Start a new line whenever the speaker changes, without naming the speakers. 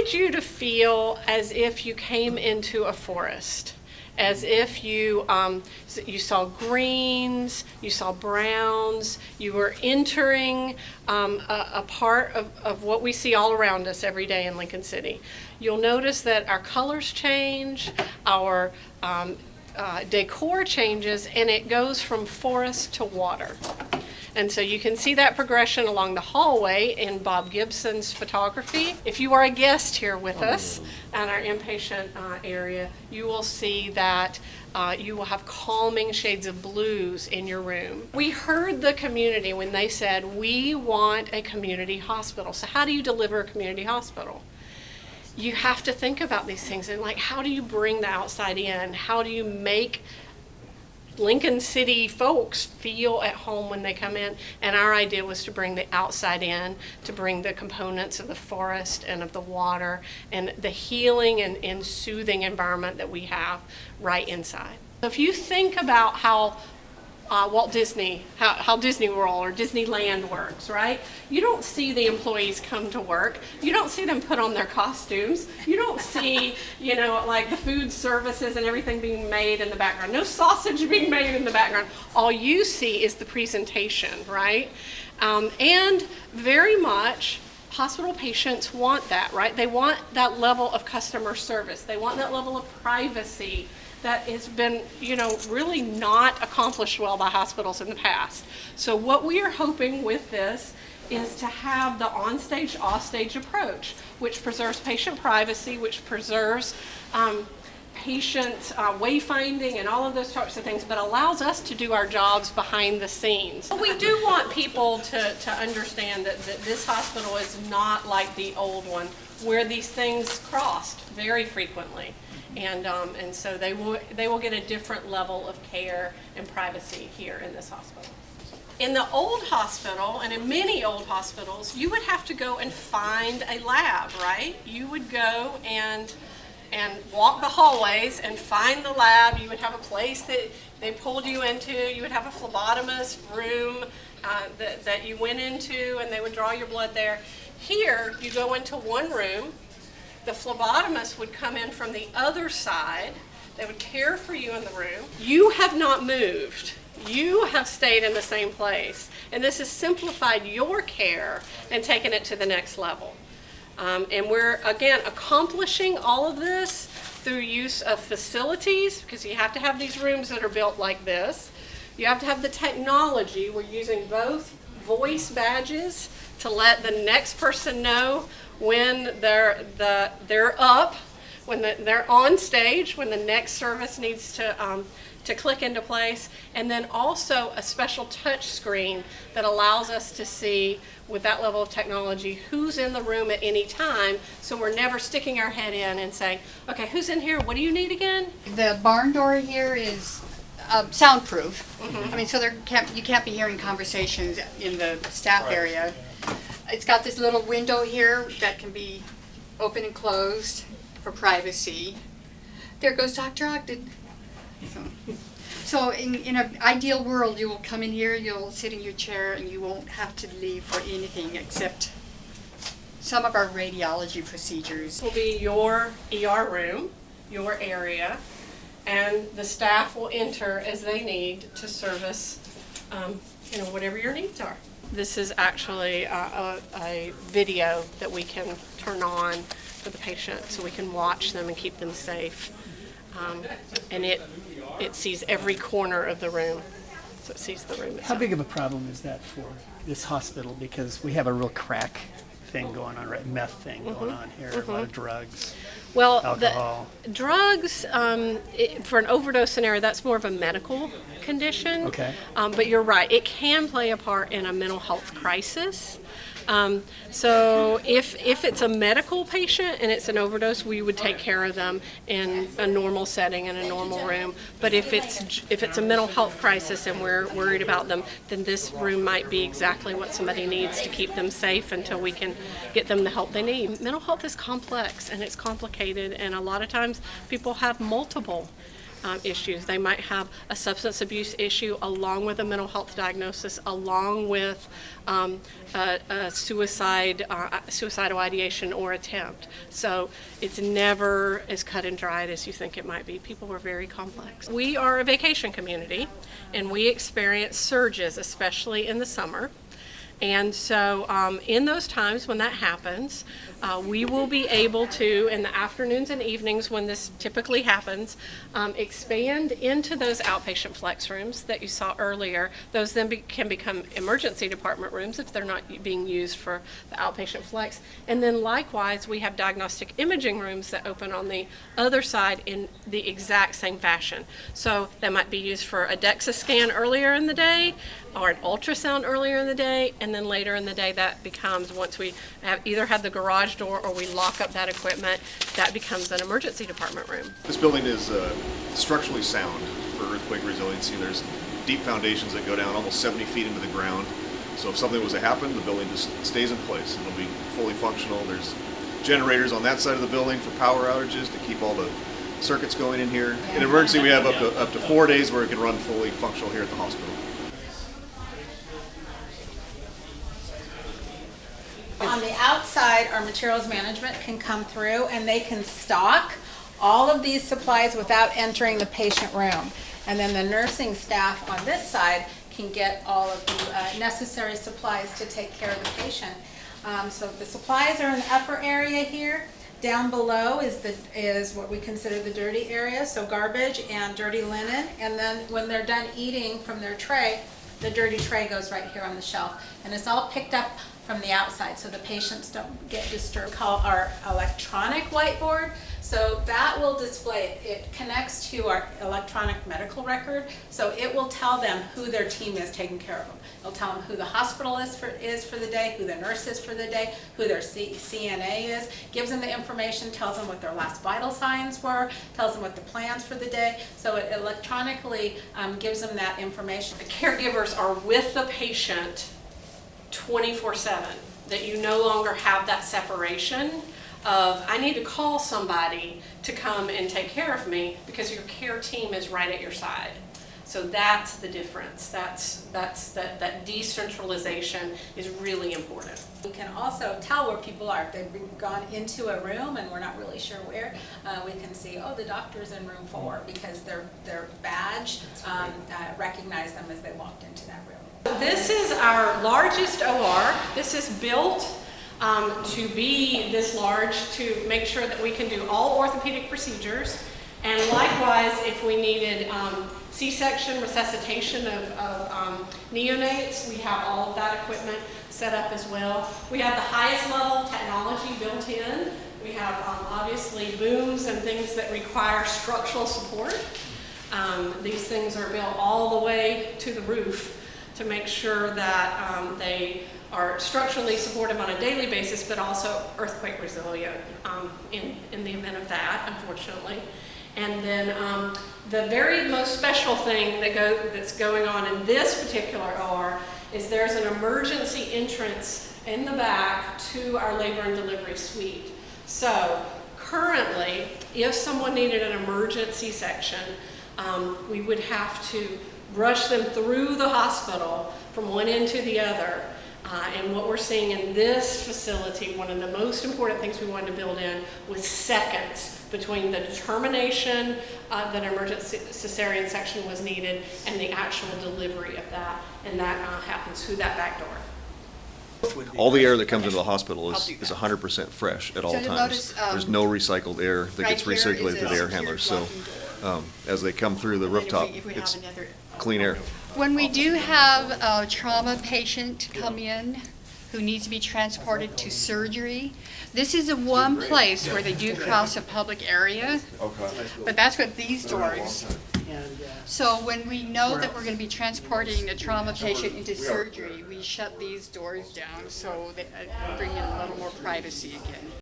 wanted you to feel as if you came into a forest, as if you saw greens, you saw browns, you were entering a part of what we see all around us every day in Lincoln City. You'll notice that our colors change, our decor changes, and it goes from forest to water. And so you can see that progression along the hallway in Bob Gibson's photography. If you are a guest here with us at our inpatient area, you will see that you will have calming shades of blues in your room. We heard the community when they said, we want a community hospital. So how do you deliver a community hospital? You have to think about these things and like, how do you bring the outside in? How do you make Lincoln City folks feel at home when they come in? And our idea was to bring the outside in, to bring the components of the forest and of the water and the healing and soothing environment that we have right inside. So if you think about how Walt Disney, how Disney World or Disneyland works, right? You don't see the employees come to work. You don't see them put on their costumes. You don't see, like the food services and everything being made in the background. No sausage being made in the background. All you see is the presentation, right? And very much hospital patients want that, right? They want that level of customer service. They want that level of privacy that has been, really not accomplished well by hospitals in the past. So what we are hoping with this is to have the on-stage, off-stage approach, which preserves patient privacy, which preserves patient wayfinding and all of those types of things, but allows us to do our jobs behind the scenes. But we do want people to understand that this hospital is not like the old one, where these things crossed very frequently. And so they will get a different level of care and privacy here in this hospital. In the old hospital, and in many old hospitals, you would have to go and find a lab, right? You would go and walk the hallways and find the lab. You would have a place that they pulled you into. You would have a phlebotomist room that you went into, and they would draw your blood there. Here, you go into one room. The phlebotomist would come in from the other side. They would care for you in the room. You have not moved. You have stayed in the same place. And this has simplified your care and taken it to the next level. And we're, again, accomplishing all of this through use of facilities, because you have to have these rooms that are built like this. You have to have the technology. We're using both voice badges to let the next person know when they're up, when they're on stage, when the next service needs to click into place, and then also a special touch screen that allows us to see, with that level of technology, who's in the room at any time, so we're never sticking our head in and saying, okay, who's in here, what do you need again?
The barn door here is soundproof. I mean, so you can't be hearing conversations in the staff area. It's got this little window here that can be open and closed for privacy. There goes Dr. Ogden. So in an ideal world, you will come in here, you'll sit in your chair, and you won't have to leave for anything except some of our radiology procedures.
This will be your ER room, your area, and the staff will enter as they need to service whatever your needs are. This is actually a video that we can turn on for the patient so we can watch them and keep them safe. And it sees every corner of the room, so it sees the room itself.
How big of a problem is that for this hospital? Because we have a real crack thing going on, right? Meth thing going on here, a lot of drugs.
Well,
alcohol.
The drugs, for an overdose scenario, that's more of a medical condition.
Okay.
But you're right, it can play a part in a mental health crisis. So if it's a medical patient and it's an overdose, we would take care of them in a normal setting, in a normal room. But if it's a mental health crisis and we're worried about them, then this room might be exactly what somebody needs to keep them safe until we can get them the help they need. Mental health is complex and it's complicated, and a lot of times people have multiple issues. They might have a substance abuse issue along with a mental health diagnosis, along with a suicidal ideation or attempt. So it's never as cut and dried as you think it might be. People are very complex. We are a vacation community, and we experience surges, especially in the summer. And so in those times when that happens, we will be able to, in the afternoons and evenings when this typically happens, expand into those outpatient flex rooms that you saw earlier. Those then can become emergency department rooms if they're not being used for the outpatient flex. And then likewise, we have diagnostic imaging rooms that open on the other side in the exact same fashion. So that might be used for a DEXA scan earlier in the day, or an ultrasound earlier in the day, and then later in the day that becomes, once we have either have the garage door or we lock up that equipment, that becomes an emergency department room.
This building is structurally sound for earthquake resiliency. There's deep foundations that go down almost 70 feet into the ground. So if something was to happen, the building just stays in place. It'll be fully functional. There's generators on that side of the building for power outages to keep all the circuits going in here. In emergency, we have up to 4 days where it can run fully functional here at the hospital.
On the outside, our materials management can come through and they can stock all of these supplies without entering the patient room. And then the nursing staff on this side can get all of the necessary supplies to take care of the patient. So the supplies are in the upper area here. Down below is what we consider the dirty area, so garbage and dirty linen. And then when they're done eating from their tray, the dirty tray goes right here on the shelf. And it's all picked up from the outside so the patients don't get disturbed. Call our electronic whiteboard. So that will display, it connects to our electronic medical record, so it will tell them who their team is taking care of them. It'll tell them who the hospital is for the day, who the nurse is for the day, who their CNA is, gives them the information, tells them what their last vital signs were, tells them what the plans for the day, so it electronically gives them that information.
The caregivers are with the patient 24/7, that you no longer have that separation of, I need to call somebody to come and take care of me, because your care team is right at your side. So that's the difference. That decentralization is really important.
We can also tell where people are. If they've gone into a room and we're not really sure where, we can see, oh, the doctor's in room 4, because their badge recognized them as they walked into that room.
This is our largest OR. This is built to be this large to make sure that we can do all orthopedic procedures. And likewise, if we needed C-section resuscitation of neonates, we have all of that equipment set up as well. We have the highest level technology built in. We have obviously booms and things that require structural support. These things are built all the way to the roof to make sure that they are structurally supportive on a daily basis, but also earthquake resilient in the event of that, unfortunately. And then the very most special thing that's going on in this particular OR is there's an emergency entrance in the back to our labor and delivery suite. So currently, if someone needed an emergency section, we would have to rush them through the hospital from one end to the other. And what we're seeing in this facility, one of the most important things we wanted to build in was seconds between the determination that an emergency cesarean section was needed and the actual delivery of that. And that happens through that back door.
All the air that comes into the hospital is 100% fresh at all
you'll
times.
notice,
There's no recycled air that
right
gets
here is
recirculated
a
through the air
secured
handlers. So
blocking door.
as they come through the rooftop,
If we have
it's
another-
clean air.
When we do have a trauma patient come in who needs to be transported to surgery, this is the one place where they do cross a public area. But that's what these doors. So when we know that we're going to be transporting a trauma patient into surgery, we shut these doors down so that bring in a little more privacy again.